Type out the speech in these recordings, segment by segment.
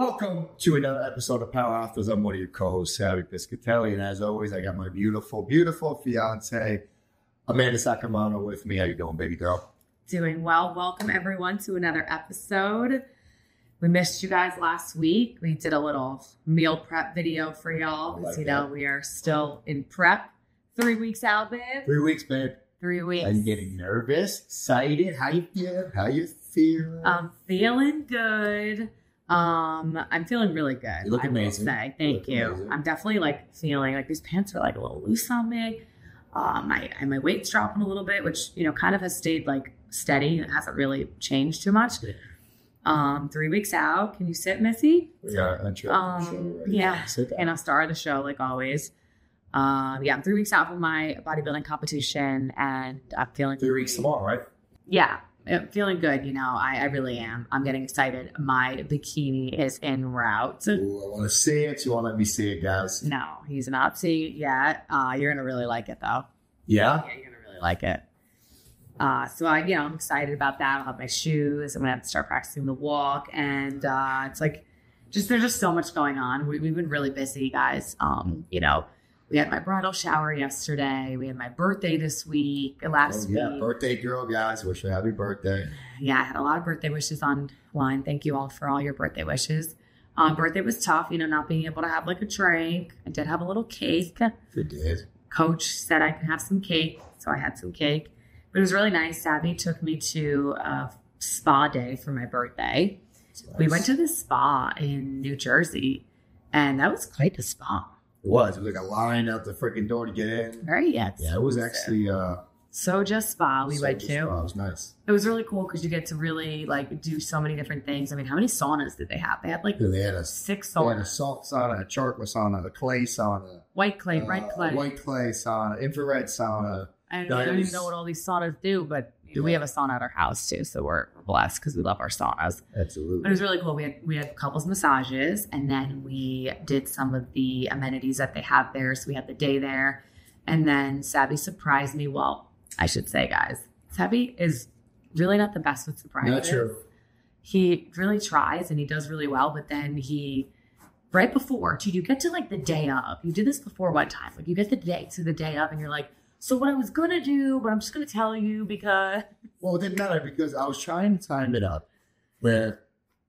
Welcome to another episode of Power Authors. I'm one of your co-hosts, Sabby Piscitelli, and as always, I got my beautiful, beautiful fiance, Mandy Saccomanno, with me. How you doing, baby girl? Doing well. Welcome, everyone, to another episode. We missed you guys last week. We did a little meal prep video for y'all. Because, we are still in prep. 3 weeks out, babe. 3 weeks, babe. 3 weeks. I'm getting nervous, excited. How you feeling? I'm feeling good. I'm feeling really good. You look amazing. Thank you. I'm definitely feeling like these pants are a little loose on me. My weight's dropping a little bit, which, kind of has stayed steady. It hasn't really changed too much. 3 weeks out. Can you sit, Missy? Yeah, yeah. And I'll start the show like always. I'm 3 weeks out from my bodybuilding competition, and I'm feeling 3 weeks tomorrow, right? Yeah. I'm feeling good, I really am. I'm getting excited. My bikini is en route. Ooh, I want to see it. You want to let me see it, guys? No, he's not seeing it yet. You're going to really like it, though. Yeah? Yeah, you're going to really like it. I'm excited about that. I'll have my shoes. I'm going to have to start practicing the walk. And it's there's just so much going on. We've been really busy, guys. We had my bridal shower yesterday. We had my birthday this week, last week. Birthday girl, guys. Wish you a happy birthday. Yeah, I had a lot of birthday wishes online. Thank you all for all your birthday wishes. Birthday was tough, not being able to have a drink. I did have a little cake. You did. Coach said I could have some cake, so I had some cake. But it was really nice. Sabby took me to a spa day for my birthday. Nice. We went to this spa in New Jersey, and that was quite a spa. It was like a line out the freaking door to get in. Right, yeah. Yeah, it was actually Soja Spa we went to. Spa. It was nice. It was really cool because you get to really do so many different things. I mean, how many saunas did they have? They had they had 6 saunas. They had a salt sauna, a charcoal sauna, a clay sauna, white clay, red clay, white clay sauna, infrared sauna. I don't even know what all these saunas do, but we have a sauna at our house too, so we're blessed because we love our saunas. Absolutely. But it was really cool. We had couples massages, and then we did some of the amenities that they have there. So we had the day there, and then Sabby surprised me. Well, I should say, guys, Sabby is really not the best with surprises. Not true. He really tries, and he does really well, but then right before, you get to the day of. You did this before one time. You get the day of, and you're like, so what I was going to do, but I'm just going to tell you because... Well, it didn't matter because I was trying to time it up where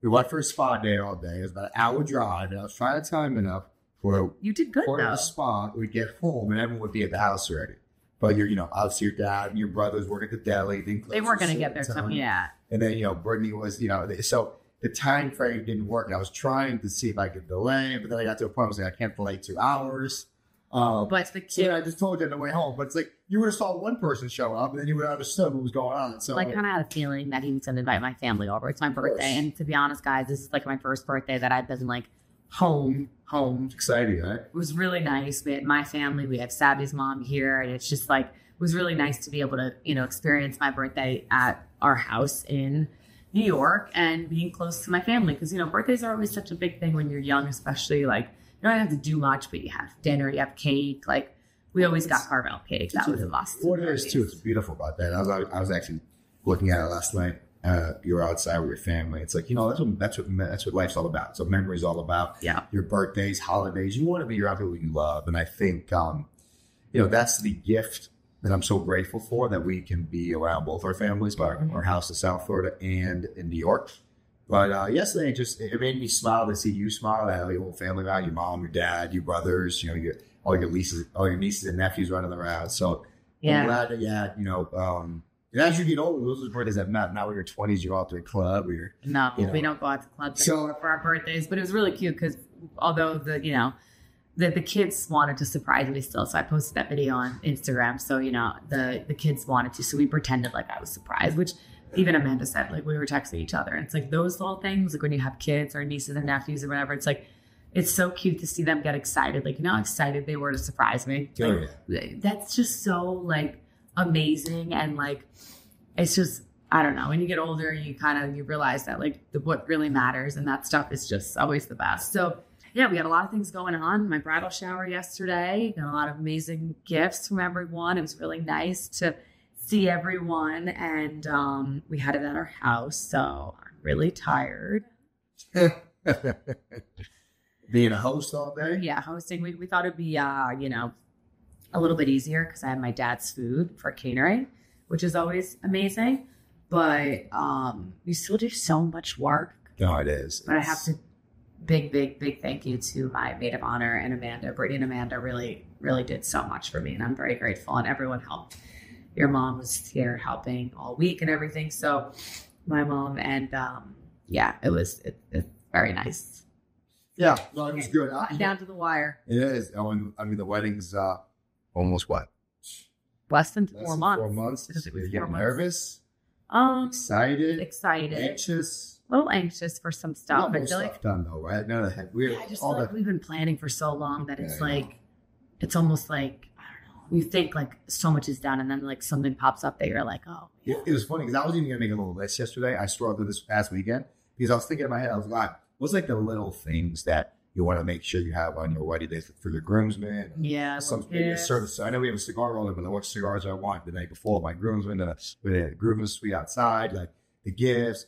we went for a spa day all day. It was about an hour drive, and I was trying to time it up where... You did good, though. The spa, we'd get home, and everyone would be at the house already. But, obviously your dad and your brothers work at the deli. They weren't going to get there time, yeah. And then, Brittany was, so the time frame didn't work. And I was trying to see if I could delay, but then I got to a point where I was I can't delay 2 hours. But the kid, I just told you on the way home. But it's you would have saw one person show up, and then you would have understood what was going on. So I kind of had a feeling that he was going to invite my family over. It's my birthday, and to be honest, guys, this is my first birthday that I've been home. Exciting, right? It was really nice. We had my family. We had Sabby's mom here, and it's just it was really nice to be able to experience my birthday at our house in New York and being close to my family because birthdays are always such a big thing when you're young, especially you don't have to do much, but you have dinner, you have cake. We always got Carvel cake. That was a must. What it is too, it's beautiful about that. I was actually looking at it last night. You were outside with your family. It's that's what life's all about. So memories all about. Yeah. Your birthdays, holidays. You want to be around people you love, and I think that's the gift that I'm so grateful for, that we can be around both our families, by our house in South Florida and in New York. But yesterday, it made me smile to see you smile. That your whole family around, your mom, your dad, your brothers, all your nieces and nephews running around. So I'm glad that as you get older, those are the birthdays that matter. Now when you're 20s, you're all to a club. We don't go out to clubs for our birthdays. But it was really cute because although the kids wanted to surprise me still, so I posted that video on Instagram. So the kids wanted to, so we pretended I was surprised, which. Even Amanda said, we were texting each other. And it's those little things, when you have kids or nieces and nephews or whatever, it's it's so cute to see them get excited. How excited they were to surprise me. That's just so, amazing. And, it's just, I don't know. When you get older, you realize that, what really matters. And that stuff is just always the best. So, yeah, we had a lot of things going on. My bridal shower yesterday. Got a lot of amazing gifts from everyone. It was really nice to see everyone, and we had it at our house, so I'm really tired. Being a host all day? Yeah, hosting. We thought it'd be, a little bit easier because I have my dad's food for catering, which is always amazing. But we still do so much work. No, it is. But I have to big thank you to my maid of honor and Amanda. Brittany and Amanda really, really did so much for me, and I'm very grateful. And everyone helped. Your mom was here helping all week and everything. So my mom and it's very nice. Yeah, no, it was good. Down to the wire. It is. I mean, the wedding's almost what? Less than 4 months. 4 months. You're getting nervous? Excited. Anxious? A little anxious for some stuff. I feel like done though, right? No, I just feel like we've been planning for so long that it's it's almost like, I don't know. You think like so much is done, and then like something pops up that you're like, oh. Yeah. It was funny because I was even gonna make a little list yesterday. I struggled this past weekend because I was thinking in my head, I was like, what's like the little things that you want to make sure you have on your wedding day for your groomsmen? Yeah. I know we have a cigar roller, but what cigars I want the night before my groomsmen, the groomsmen suite outside, like the gifts,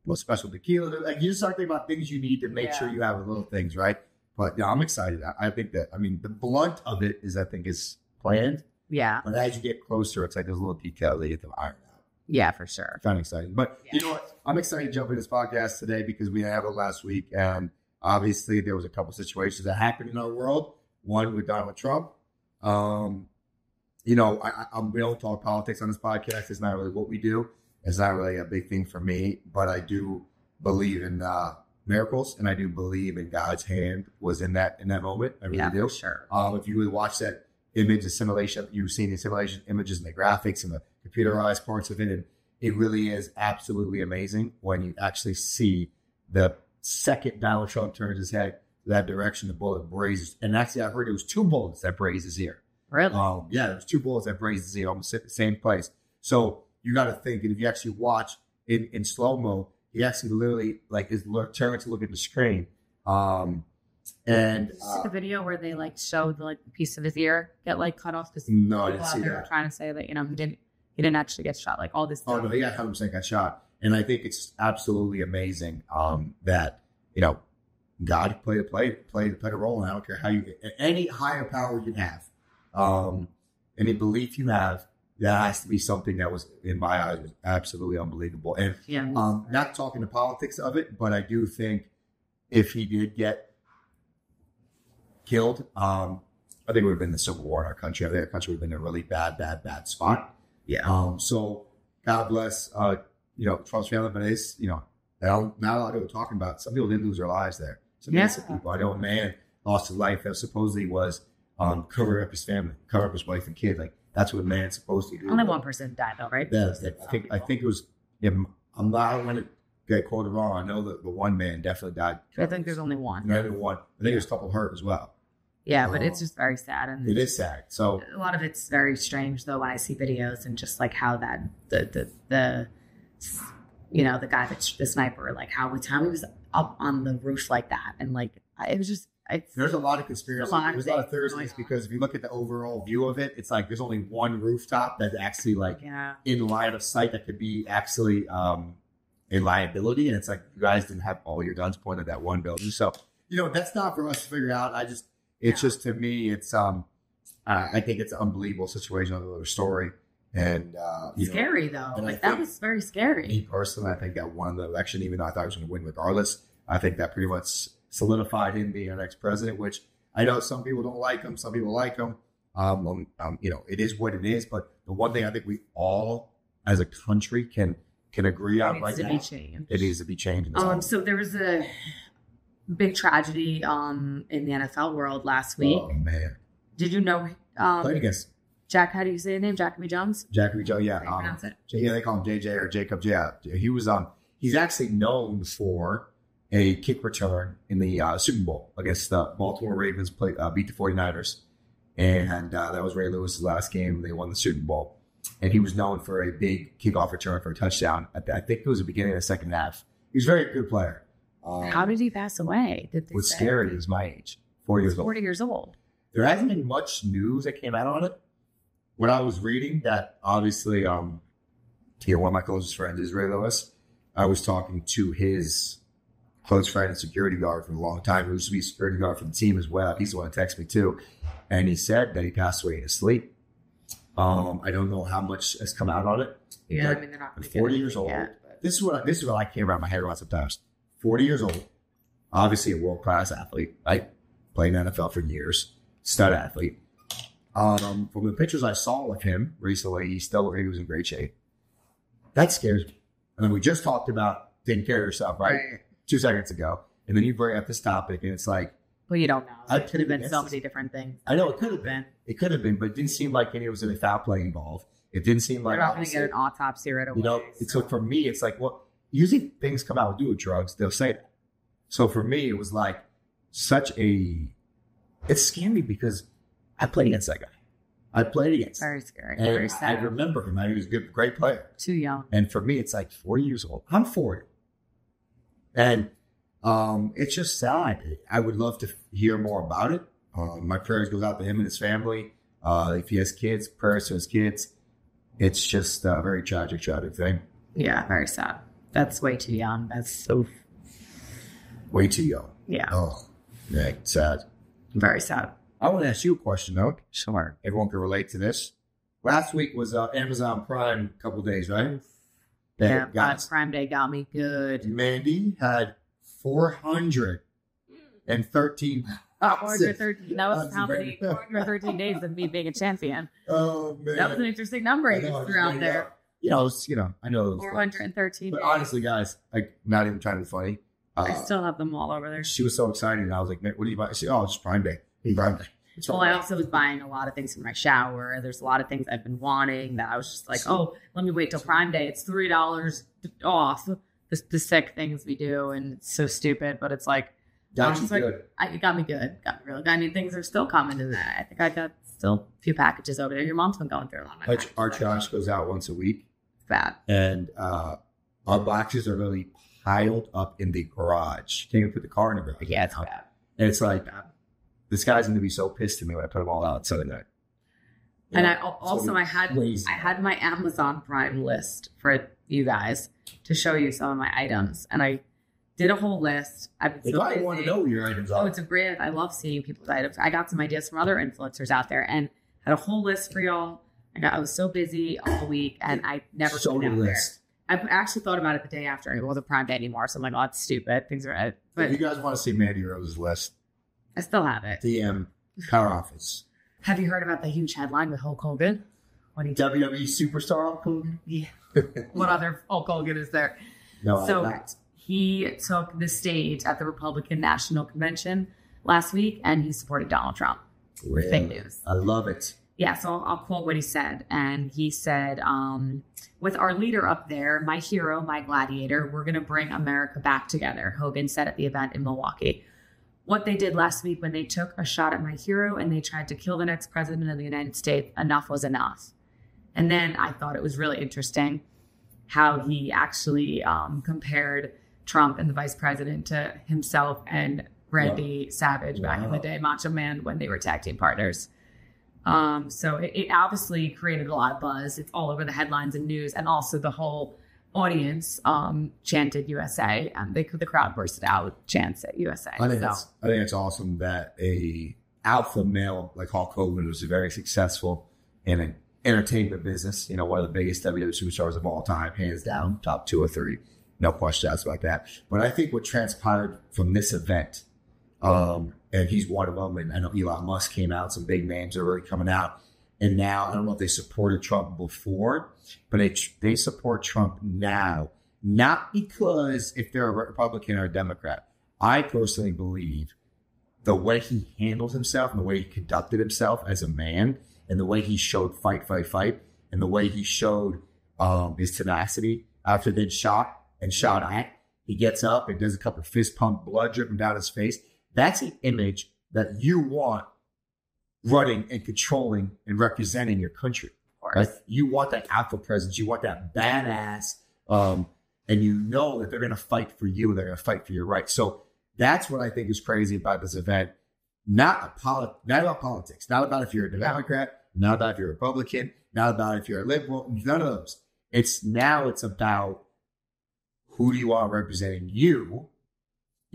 most special tequila. Like you just start thinking about things you need to make sure you have the little things, right? But yeah, I'm excited. I think that, the blunt of it is planned. Yeah. But as you get closer, it's like those little details that you have to iron out. Yeah, for sure. Kind of exciting. But you know what? I'm excited to jump into this podcast today because we had it last week. And obviously there was a couple situations that happened in our world. One with Donald Trump. We don't talk politics on this podcast. It's not really what we do. It's not really a big thing for me. But I do believe in miracles, and I do believe in God's hand was in that moment. I really do. For sure. If you really watch that image, the simulation, you've seen the simulation images and the graphics and the computerized parts of it, and it really is absolutely amazing when you actually see the second Donald Trump turns his head that direction, the bullet grazes. And actually, I heard it was 2 bullets that grazed his ear. Really? There was 2 bullets that grazed his ear, almost at the same place. So you got to think, and if you actually watch in slow-mo, he actually literally is turning to look at the screen. And the video where they showed the piece of his ear get cut off. No, I didn't see that. They were trying to say that he didn't actually get shot. All this. Oh no, he got 100% got shot, and I think it's absolutely amazing that God played a role, and I don't care how any higher power you have, any belief you have, that has to be something that was, in my eyes, was absolutely unbelievable. And not talking the politics of it, but I do think if he did get killed, I think it would have been the Civil War in our country. I think our country would have been in a really bad spot. Yeah. So God bless, Trump's family, but it's, not a lot of people talking about. Some people did lose their lives there. Some innocent people. I know a man lost his life that supposedly was covering up his family, covering up his wife and kid. That's what a man's supposed to do. Only one person died though, right? Yeah, I think it was. I'm not going to get quoted wrong. I know that the one man definitely died. I think there's only one. Only one. I think there's a couple hurt as well. Yeah, but it's just very sad, and it is sad. So a lot of it's very strange though when I see videos and just how that the guy the sniper, how the time he was up on the roof like that, and it was just. There's a lot of conspiracy. There's a lot of theories because if you look at the overall view of it, it's there's only one rooftop that's actually in line of sight that could be actually a liability, and it's you guys didn't have all your guns pointed at that one building. So that's not for us to figure out. It's just, to me, it's I think it's an unbelievable situation, another story, and scary though. That was very scary. Me personally, I think that won the election, even though I thought he was going to win regardless. I think that pretty much solidified him being our next president, which I know some people don't like him, some people like him. It is what it is. But the one thing I think we all, as a country, can agree on right now, it needs to be changed. So there was a big tragedy in the NFL world last week. Oh man! Did you know? Played against Jack. How do you say his name? Jacoby Jones. Jacoby Jones. Yeah. Pronounce it. Yeah, they call him JJ or Jacob. Yeah, he was He's actually known for a kick return in the Super Bowl against the Baltimore Ravens, beat the 49ers. And that was Ray Lewis's last game. They won the Super Bowl. And he was known for a big kickoff return for a touchdown. I think it was the beginning of the second half. He was a very good player. How did he pass away? What's scary is my age, 40 years old. 40 years old. There hasn't been much news that came out on it. When I was reading that, obviously, one of my closest friends is Ray Lewis. I was talking to his close friend and security guard for a long time, who used to be a security guard for the team as well. He's the one that texted me too. And he said that he passed away in his sleep. I don't know how much has come out on it. Yeah, I mean, they're not 40 years old. Yet, this is what I can't wrap my head around sometimes. 40 years old, obviously a world-class athlete. I played in the NFL for years, stud athlete. From the pictures I saw of him recently, he was in great shape. That scares me. And then we just talked about taking care of yourself, right? 2 seconds ago. And then you bring up this topic, and it's like, well, you don't know. It could have been so many different things. I know it could have been. It could have been, but it didn't seem like there was any foul play involved. It didn't seem like... You're not going to get an autopsy right away. So for me, it's like, well, usually things come out with drugs, they'll say that. So for me, it was like it scared me because I played against that guy. Very scary. And very sad. I remember him. He was a great player. Too young. And for me, it's like 40 years old. I'm 40. And it's just sad. I would love to hear more about it. My prayers goes out to him and his family. If he has kids, prayers to his kids. It's just a very tragic thing. Yeah, very sad. That's way too young. That's so... way too young. Yeah. Oh, yeah, sad. Very sad. I want to ask you a question, though. Sure. Everyone can relate to this. Last week was Amazon Prime, a couple days, right? Yeah, Prime Day got me good. Mandy had 413. 413. That was how many? 413 days of me being a champion. Oh man, that was an interesting number you threw out there. I know. 413. But honestly, guys, like, not even trying to be funny. I still have them all over there. She was so excited, and I was like, "Man, what do you buy?" She said, "Oh, it's Prime Day. Prime Day." Well, I also was buying a lot of things for my shower. There's a lot of things I've been wanting that I was just like, oh, let me wait till Prime Day. It's $3 off. The sick things we do, and it's so stupid, but it's like, it got me good. It got me good. Got me really good. I mean, things are still coming to that. I think I got still a few packages over there. Your mom's been going through a lot of my packages. Our trash goes out once a week. It's bad. And our boxes are really piled up in the garage. Can't even put the car in the garage. Yeah, it's bad. And it's like, this guy's going to be so pissed at me when I put them all out Sunday night. And I had my Amazon Prime list for you guys to show you some of my items. And I did a whole list. I want to know what your items are. Oh, it's a great. I love seeing people's items. I got some ideas from other influencers out there and had a whole list for y'all. I was so busy all week and I never put it out there. I actually thought about it the day after. It wasn't Prime Day anymore. So I'm like, oh, it's stupid. Things are... But if you guys want to see Mandy Rose's list, I still have it. DM Power Office. Have you heard about the huge headline with Hulk Hogan? WWE superstar Hulk Hogan? Yeah. What other Hulk Hogan is there? No, so he took the stage at the Republican National Convention last week, and he supported Donald Trump. Really? Fake news. I love it. Yeah, so I'll quote what he said. And he said, with our leader up there, my hero, my gladiator, we're going to bring America back together, Hogan said at the event in Milwaukee. What they did last week when they took a shot at my hero and they tried to kill the next president of the United States, enough was enough. And then I thought it was really interesting how he actually compared Trump and the vice president to himself and Randy Savage back in the day, Macho Man, when they were tag team partners. So it obviously created a lot of buzz. It's all over the headlines and news, and also the whole audience chanted USA, and the crowd bursted out, chants at USA. I think it's awesome that a alpha male like Hulk Hogan was very successful in an entertainment business. One of the biggest WWE superstars of all time, hands down, top 2 or 3, no questions about that. But I think what transpired from this event, and he's one of them, and I know Elon Musk came out, some big names are really coming out. And now, I don't know if they supported Trump before, but they support Trump now. Not because if they're a Republican or a Democrat. I personally believe the way he handled himself and the way he conducted himself as a man and the way he showed fight, and the way he showed his tenacity after being shot at. He gets up and does a couple of fist pump, blood dripping down his face. That's an image that you want running and controlling and representing your country. Right? You want that alpha presence. You want that badass. And you know that they're going to fight for you. They're going to fight for your rights. So that's what I think is crazy about this event. Not about politics. Not about if you're a Democrat. Not about if you're a Republican. Not about if you're a liberal. None of those. It's about who do you want representing you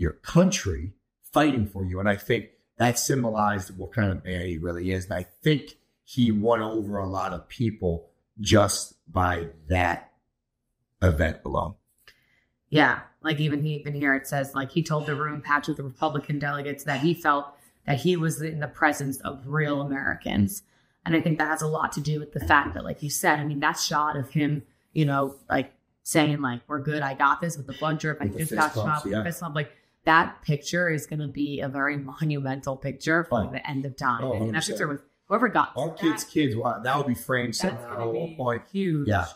your country fighting for you. And I think that symbolized what kind of man he really is. And I think he won over a lot of people just by that event alone. Yeah. Like even here, it says like he told the room packed with the Republican delegates that he felt that he was in the presence of real Americans. And I think that has a lot to do with the fact that, like you said, I mean, that shot of him, you know, like saying like, we're good, I got this with the blood drip. I just got shot with the fist bump. Like that picture is going to be a very monumental picture for the end of time. Oh, and that picture with whoever got our kids, wow, that would be framed somehow. Huge. Yeah.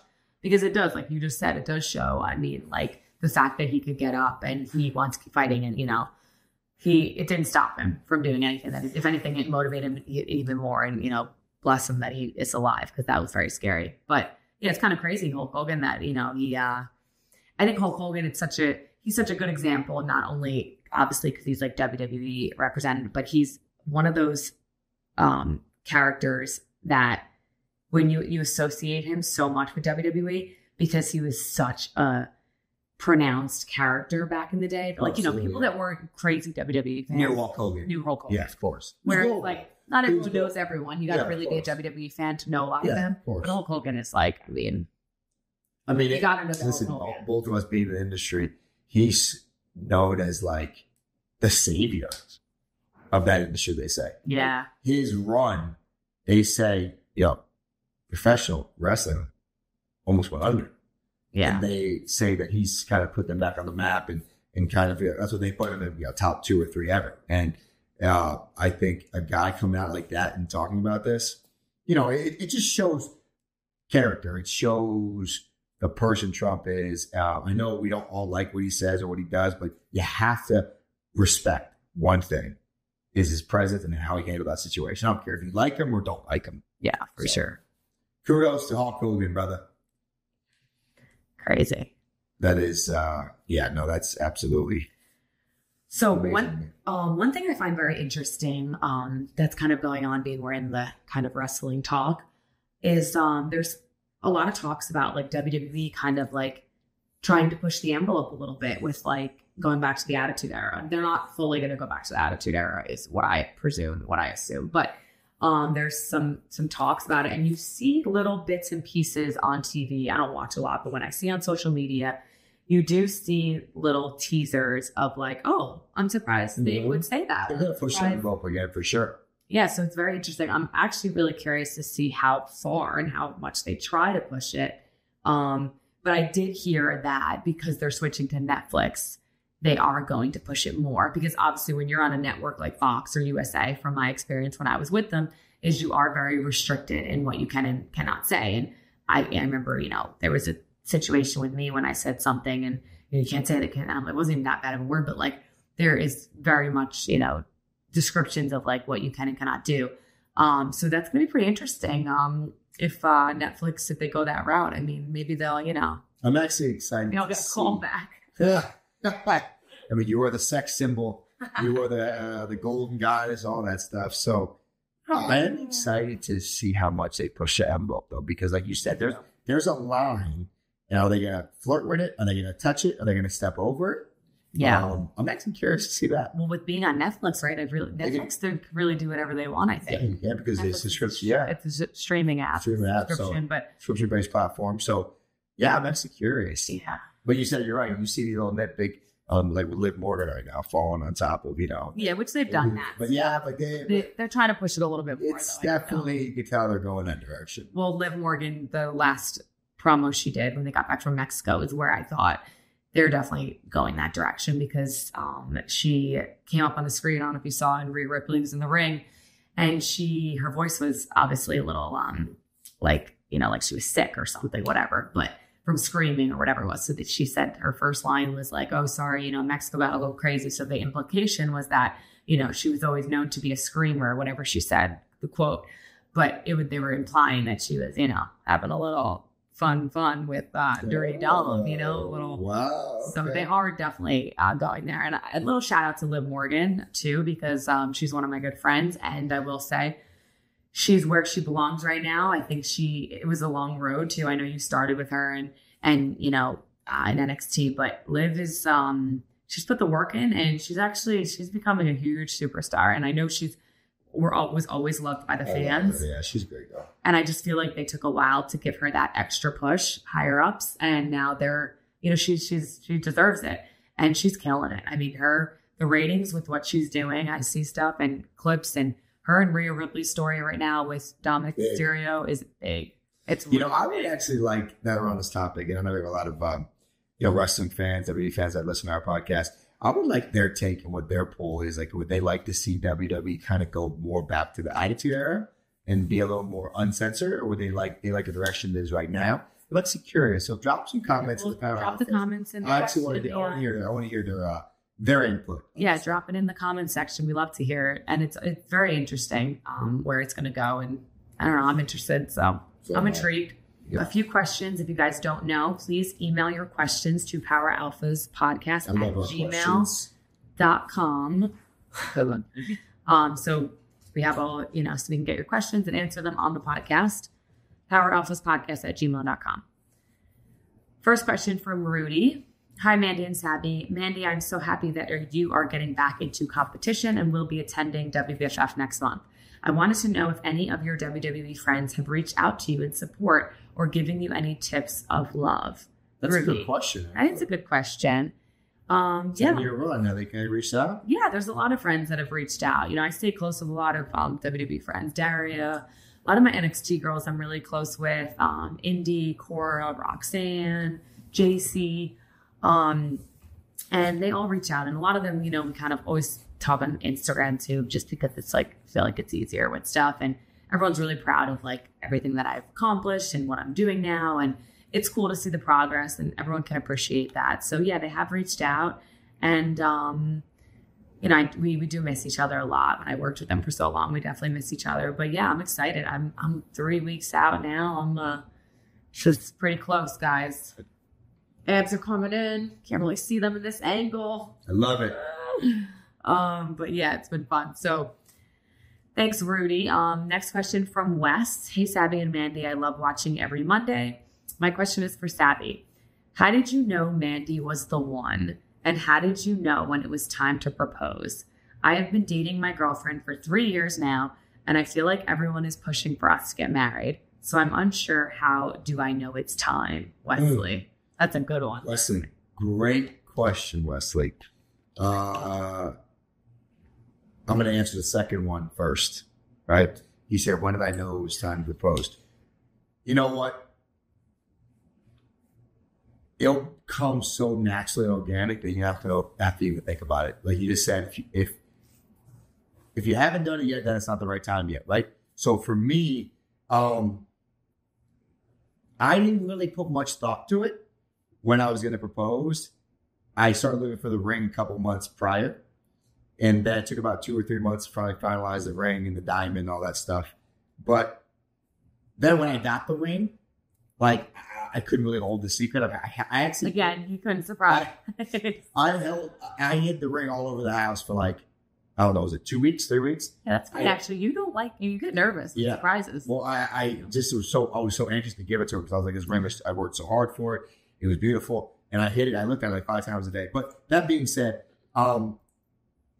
Because it does, like you just said, it does show, I mean, like the fact that he could get up and he wants to keep fighting and, you know, it didn't stop him from doing anything. That if anything, it motivated him even more and, you know, bless him that he is alive because that was very scary. But yeah, it's kind of crazy, Hulk Hogan, that, you know, I think Hulk Hogan, he's such a good example, not only obviously because he's like WWE representative, but he's one of those characters that when you associate him so much with WWE because he was such a pronounced character back in the day. But like, you know, people that weren't crazy WWE fans. Knew Hulk Hogan. Yeah, of course. Whereas like not everyone knows everyone. You got to really be a WWE fan to know a lot of them. But Hulk Hogan is like, I mean, you got to know listen, both of us being in the industry, he's known as like the savior of that industry, they say. Yeah. His run, they say, professional wrestling almost went under. Yeah. And they say that he's kind of put them back on the map and kind of, that's what they put him in, top 2 or 3 ever. And I think a guy coming out like that and talking about this, it just shows character. It shows the person Trump is. I know we don't all like what he says or what he does, but you have to respect one thing is his presence and how he handled that situation. I don't care if you like him or don't like him. Yeah, for sure. Kudos to Hulk Hogan, brother. Crazy. That is, that's absolutely. So one thing I find very interesting that's kind of going on being we're in the kind of wrestling talk is there's a lot of talks about like WWE kind of like trying to push the envelope a little bit with like going back to the Attitude Era. They're not fully going to go back to the Attitude Era is what I assume. But there's some talks about it and you see little bits and pieces on TV. I don't watch a lot, but when I see on social media, you do see little teasers of like, oh, I'm surprised they would say that. They're going to push the envelope again for sure. Yeah, so it's very interesting. I'm actually really curious to see how far and how much they try to push it. But I did hear that because they're switching to Netflix, they are going to push it more. Because obviously when you're on a network like Fox or USA, from my experience when I was with them, is you are very restricted in what you can and cannot say. And I remember, there was a situation with me when I said something and you can't say that. It wasn't even that bad of a word, but like there is very much, descriptions of like what you can and cannot do. So that's going to be pretty interesting. If Netflix, if they go that route, I mean, maybe they'll, I'm actually excited. They'll get a call back. Yeah. I mean, you were the sex symbol. You were the golden goddess, all that stuff. So I am excited to see how much they push the envelope, though, because like you said, there's a line. And are they going to flirt with it? Are they going to touch it? Are they going to step over it? Yeah. I'm actually curious to see that. Well, with being on Netflix, right? They can really do whatever they want, I think. Yeah, because it's a subscription. Yeah. It's a streaming app. Subscription-based platform. So, yeah, I'm actually curious. Yeah. But you said you're right. You see the little nitpick, like with Liv Morgan right now, falling on top of, Yeah, which they've done that. But yeah, but they're trying to push it a little bit more. It's definitely, you can tell they're going that direction. Well, Liv Morgan, the last promo she did when they got back from Mexico is where I thought they're definitely going that direction because she came up on the screen. I don't know if you saw, and Rhea Ripley was in the ring, and her voice was obviously a little like she was sick or something, whatever, but from screaming or whatever it was. So that she said her first line was like, "Oh, sorry, Mexico got a little crazy." So the implication was that she was always known to be a screamer, whatever she said, the quote, but they were implying that she was having a little fun with Dirty Dollop, little. Wow. Okay. So they are definitely going there. And a little shout out to Liv Morgan too, because she's one of my good friends. And I will say she's where she belongs right now. I think it was a long road too. I know you started with her and in NXT, but Liv is, she's put the work in, and she's becoming a huge superstar. And I know was always loved by the fans. Yeah, she's a great girl. And I just feel like they took a while to give her that extra push, higher ups, and now they're, she deserves it, and she's killing it. I mean, the ratings with what she's doing, I see stuff and clips, and her and Rhea Ripley's story right now with Dominic Mysterio is big. It's I would actually like that around this topic, and I know we have a lot of wrestling fans, WWE fans that listen to our podcast. I would like their take on what their poll is. Like, would they like to see WWE kind of go more back to the Attitude Era and be a little more uncensored, or would they like the direction it is right now? Let's be curious. So drop some comments. Drop the comments in. I actually want to hear their input. Yeah, drop it in the comment section. We love to hear it, and it's very interesting where it's going to go. And I don't know. I'm interested, so I'm intrigued. Yep. A few questions. If you guys don't know, please email your questions to poweralphaspodcast@gmail.com. So we have all, so we can get your questions and answer them on the podcast. poweralphaspodcast@gmail.com. First question from Rudy. Hi, Mandy and Sabby. Mandy, I'm so happy that you are getting back into competition and will be attending WBFF next month. I wanted to know if any of your WWE friends have reached out to you in support or giving you any tips of love. That's Rudy. A good question. I think it's a good question. You're right. Have they reached out? Yeah, there's a lot of friends that have reached out. I stay close with a lot of WWE friends. Daria, a lot of my NXT girls I'm really close with. Indy, Cora, Roxanne, JC. And they all reach out. And a lot of them, we kind of always talk on Instagram too, just because it's like, I feel like it's easier with stuff. And everyone's really proud of like everything that I've accomplished and what I'm doing now. And it's cool to see the progress, and everyone can appreciate that. So yeah, they have reached out, and, we do miss each other a lot. When I worked with them for so long, we definitely miss each other, but yeah, I'm excited. I'm 3 weeks out now. I'm just pretty close, guys. Abs are coming in. Can't really see them in this angle. I love it. But yeah, it's been fun. So thanks, Rudy. Next question from Wes. Hey, Sabby and Mandy. I love watching every Monday. My question is for Sabby. How did you know Mandy was the one? And how did you know when it was time to propose? I have been dating my girlfriend for 3 years now, and I feel like everyone is pushing for us to get married. So I'm unsure, how do I know it's time? Wesley. That's a good one. Wesley, great question, Wesley. I'm going to answer the second one first, right? He said, when did I know it was time to propose? You know what? It'll come so naturally and organic that you have to know after you think about it. Like you just said, if you haven't done it yet, then it's not the right time yet, right? So for me, I didn't really put much thought to it when I was going to propose. I started looking for the ring a couple months prior, and then it took about 2 or 3 months to finally finalize the ring and the diamond and all that stuff. But then when I got the ring, like, I couldn't really hold the secret. I actually, again, you couldn't surprise. I hid the ring all over the house for like, I don't know, was it 2 weeks, 3 weeks? Yeah, that's fine. Actually, you get nervous with surprises. Well, I was so anxious to give it to her because I was like, this ring, I worked so hard for it. It was beautiful. And I hid it. I looked at it like 5 times a day. But that being said,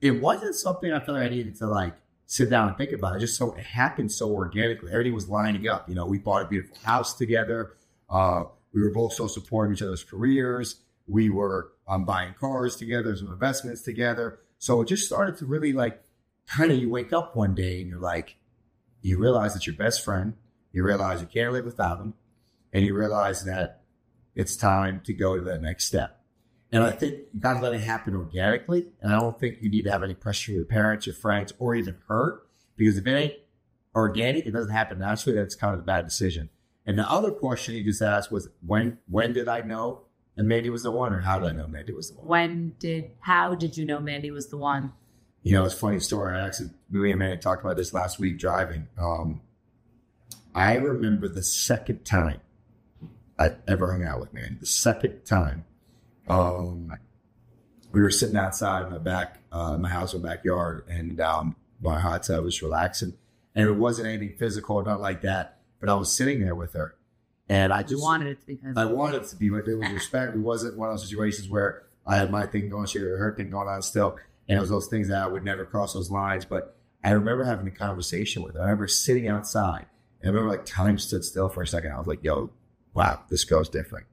it wasn't something I felt like I needed to like sit down and think about. It happened so organically. Everything was lining up. We bought a beautiful house together. We were both so supportive of each other's careers. We were buying cars together, some investments together. So it just started to really like, kind of, you wake up one day and you're like, you realize it's your best friend. You realize you can't live without him. And you realize that it's time to go to the next step. And I think you got to let it happen organically. And I don't think you need to have any pressure from your parents, your friends, or even her. Because if it ain't organic, it doesn't happen naturally, that's kind of a bad decision. And the other question you just asked was, when did I know and Mandy was the one, or how did I know Mandy was the one? How did you know Mandy was the one? It's a funny story. Me and Mandy talked about this last week driving. I remember the second time I ever hung out with Mandy. The second time. We were sitting outside my house, my backyard, and my hot tub was relaxing. And it wasn't anything physical or nothing like that. But I was sitting there with her, and I wanted it to be. I wanted it to be, but there was respect. It wasn't one of those situations where I had my thing going, she had her thing going on still. And it was those things that I would never cross those lines. But I remember having a conversation with her. I remember sitting outside. And I remember like time stood still for a second. I was like, yo, wow, this girl's different.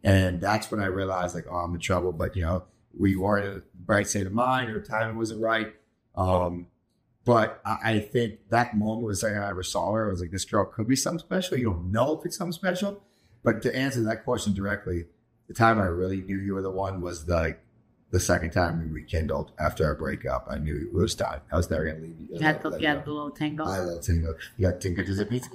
And that's when I realized like, oh, I'm in trouble. But, you know, we weren't in a bright state of mind or timing wasn't right. But I think that moment was the second I ever saw her. I was like, this girl could be something special. You don't know if it's something special. But to answer that question directly, the time I really knew you were the one was the second time we rekindled after our breakup. I knew it was time. I was never going to leave you. You had the little tingle. I love tingle. You got tingle to the pizza.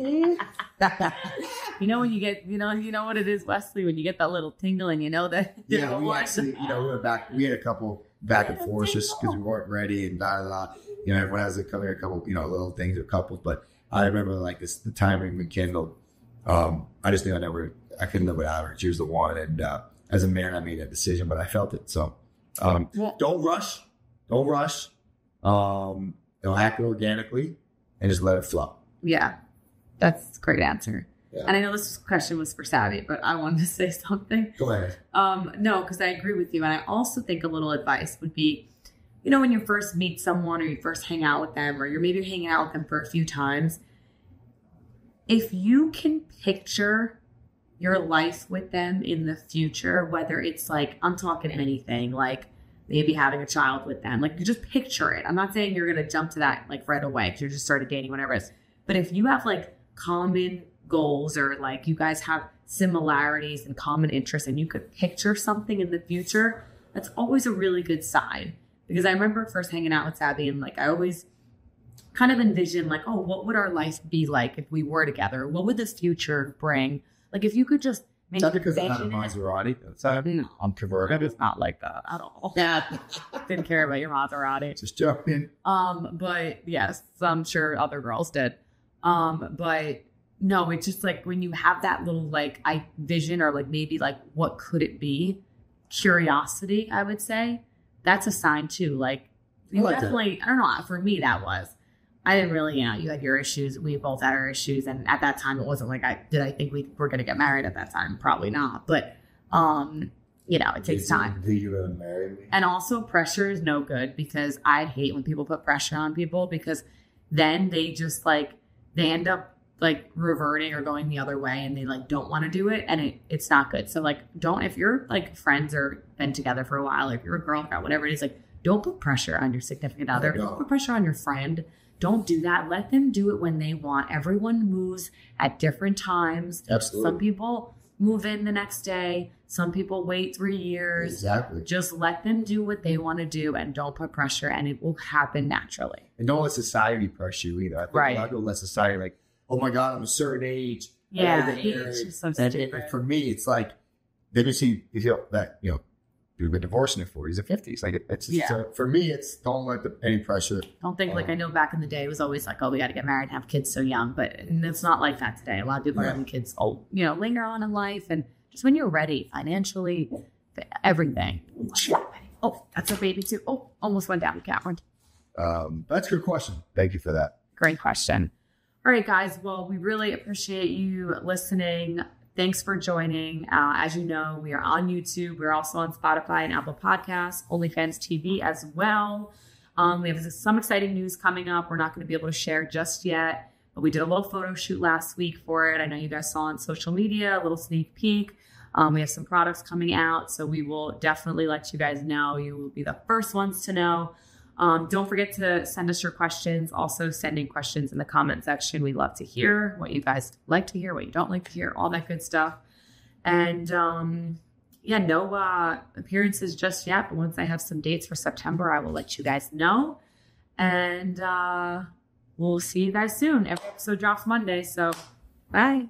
You know when you get, you know what it is, Wesley, when you get that little tingle and you know that. Yeah, we actually, you know, we went back. We had a couple back and forth just because we weren't ready and blah, blah, blah. You know, everyone has a couple, you know, little things with couples. But I remember like this, the timing rekindled. I just knew I couldn't live without her. She was the one. And as a man, I made that decision, but I felt it. So don't rush. Don't rush. It'll happen organically and just let it flow. Yeah, that's a great answer. Yeah. And I know this question was for Sabby, but I wanted to say something. Go ahead. No, because I agree with you. And I also think a little advice would be, you know, when you first meet someone or you first hang out with them or you're maybe hanging out with them for a few times, if you can picture your life with them in the future, whether it's like, I'm talking anything, like maybe having a child with them, like you just picture it. I'm not saying you're going to jump to that like right away because you just started dating, whatever it is. But if you have like common goals or like you guys have similarities and common interests and you could picture something in the future, that's always a really good sign. Because I remember first hanging out with Sabby and like I always kind of envisioned like, oh, what would our life be like if we were together? What would this future bring? Like if you could just maybe not because I have a Maserati. No, I'm converted. It's not like that at all. Yeah, didn't care about your Maserati. Just joking. But yes, I'm sure other girls did. But no, it's just like when you have that little like vision or like maybe like what could it be? Curiosity, I would say. That's a sign too. Like you like definitely, that. I don't know. For me, that was. I didn't really, you know, you had your issues. We both had our issues. And at that time, it wasn't like I think we were going to get married at that time. Probably not. But, you know, it takes time. Did you ever marry me? And also pressure is no good because I hate when people put pressure on people because then they just like, they end up like reverting or going the other way and they like don't want to do it. And it's not good. So like, if you're like friends or been together for a while, or if you're a girlfriend, whatever it is, like don't put pressure on your significant other. Don't put pressure on your friend. Don't do that. Let them do it when they want. Everyone moves at different times. Absolutely. Some people move in the next day. Some people wait 3 years. Exactly. Just let them do what they want to do and don't put pressure and it will happen naturally. And don't let society pressure you either. I think a lot of people let society like, oh my God, I'm a certain age. Yeah. It's just so stupid. But for me, it's like, they just see that, you know, you've been divorcing in 40s and 50s. Like it's for me, it's don't let any pressure. Don't think like I know back in the day it was always like, oh, we got to get married and have kids so young, but it's not like that today. A lot of people are having kids, you know, later on in life, and just when you're ready financially, everything. Oh, that's our baby too. Oh, almost went down, Catherine. That's a good question. Thank you for that. Great question. All right, guys. Well, we really appreciate you listening. Thanks for joining. As you know, we are on YouTube. We're also on Spotify and Apple Podcasts, OnlyFans TV as well. We have some exciting news coming up. We're not going to be able to share just yet, but we did a little photo shoot last week for it. I know you guys saw on social media, a little sneak peek. We have some products coming out, so we will definitely let you guys know. You will be the first ones to know. Don't forget to send us your questions. Also sending questions in the comment section. We love to hear what you guys like to hear, what you don't like to hear, all that good stuff. And no appearances just yet. But once I have some dates for September, I will let you guys know. And we'll see you guys soon. Every episode drops Monday. So bye.